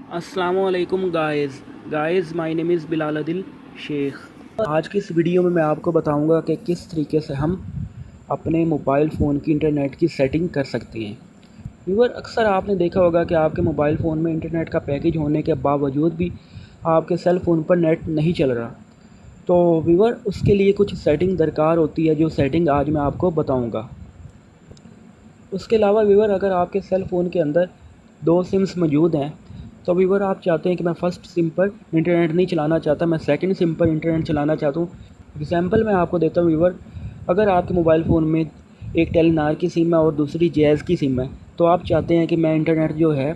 अस्सलामुअलैकुम guys my name is Bilal Adil Sheikh. आज की इस वीडियो में मैं आपको बताऊंगा कि किस तरीके से हम अपने मोबाइल फ़ोन की इंटरनेट की सेटिंग कर सकते हैं। व्यूअर, अक्सर आपने देखा होगा कि आपके मोबाइल फ़ोन में इंटरनेट का पैकेज होने के बावजूद भी आपके सेल फ़ोन पर नेट नहीं चल रहा। तो व्यूअर, उसके लिए कुछ सेटिंग दरकार होती है, जो सेटिंग आज मैं आपको बताऊँगा। उसके अलावा व्यूअर, अगर आपके सेल फ़ोन के अंदर 2 सिम्स मौजूद हैं, तो व्यूअर आप चाहते हैं कि मैं फ़र्स्ट सिम पर इंटरनेट नहीं चलाना चाहता, मैं सेकंड सिम पर इंटरनेट चलाना चाहता हूँ। एग्ज़ाम्पल मैं आपको देता हूँ व्यूअर, अगर आपके मोबाइल फ़ोन में एक टेलीनॉर की सिम है और दूसरी जैज़ की सिम है, तो आप चाहते हैं कि मैं इंटरनेट जो है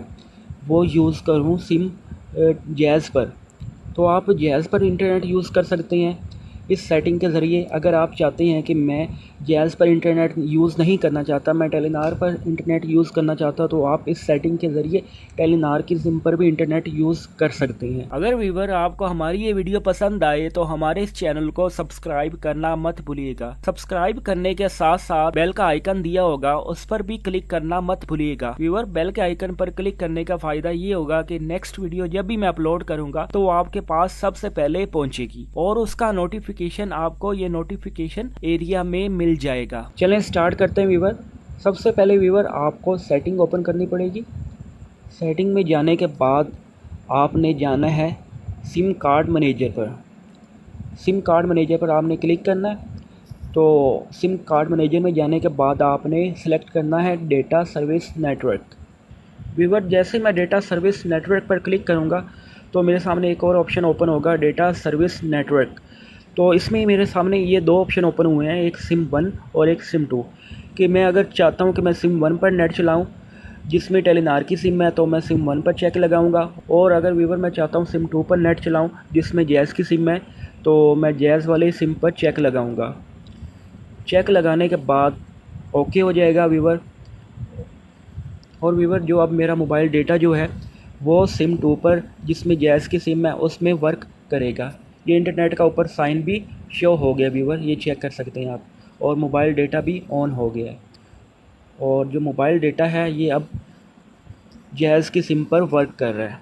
वो यूज़ करूँ सिम जैज़ पर, तो आप जैज़ पर इंटरनेट यूज़ कर सकते हैं इस सेटिंग के ज़रिए। अगर आप चाहते हैं कि मैं जैज़ पर इंटरनेट यूज़ नहीं करना चाहता, मैं टेलीनॉर पर इंटरनेट यूज़ करना चाहता, तो आप इस सेटिंग के ज़रिए टेलीनॉर की सिम पर भी इंटरनेट यूज़ कर सकते हैं। अगर व्यूअर आपको हमारी ये वीडियो पसंद आए तो हमारे इस चैनल को सब्सक्राइब करना मत भूलिएगा। सब्सक्राइब करने के साथ साथ बेल का आइकन दिया होगा, उस पर भी क्लिक करना मत भूलिएगा। व्यूअर, बेल के आइकन पर क्लिक करने का फायदा ये होगा कि नेक्स्ट वीडियो जब भी मैं अपलोड करूंगा तो आपके पास सबसे पहले पहुंचेगी और उसका नोटिफिकेशन आपको ये नोटिफिकेशन एरिया में मिल जाएगा। चलें स्टार्ट करते हैं व्यूअर। सबसे पहले व्यूअर आपको सेटिंग ओपन करनी पड़ेगी। सेटिंग में जाने के बाद आपने जाना है सिम कार्ड मैनेजर पर। सिम कार्ड मैनेजर पर आपने क्लिक करना है। तो सिम कार्ड मैनेजर में जाने के बाद आपने सेलेक्ट करना है डेटा सर्विस नेटवर्क। व्यूअर, जैसे मैं डेटा सर्विस नेटवर्क पर क्लिक करूंगा तो मेरे सामने एक और ऑप्शन ओपन होगा, डेटा सर्विस नेटवर्क। तो इसमें मेरे सामने ये 2 ऑप्शन ओपन हुए हैं, एक सिम 1 और एक सिम 2। कि मैं अगर चाहता हूं कि मैं सिम 1 पर नेट चलाऊं जिसमें टेलीनॉर की सिम है, तो मैं सिम 1 पर चेक लगाऊंगा। और अगर व्यूअर मैं चाहता हूं सिम 2 पर नेट चलाऊं जिसमें जैज़ की सिम है, तो मैं जैज़ वाले सिम पर चेक लगाऊंगा। चेक लगाने के बाद ओके हो जाएगा व्यूअर। और व्यूअर, जो अब मेरा मोबाइल डेटा जो है वो सिम 2 पर जिसमें जैज़ की सिम है उसमें वर्क करेगा। ये इंटरनेट का ऊपर साइन भी शो हो गया व्यूअर, ये चेक कर सकते हैं आप। और मोबाइल डेटा भी ऑन हो गया है और जो मोबाइल डेटा है ये अब जैज़ की सिम पर वर्क कर रहा है।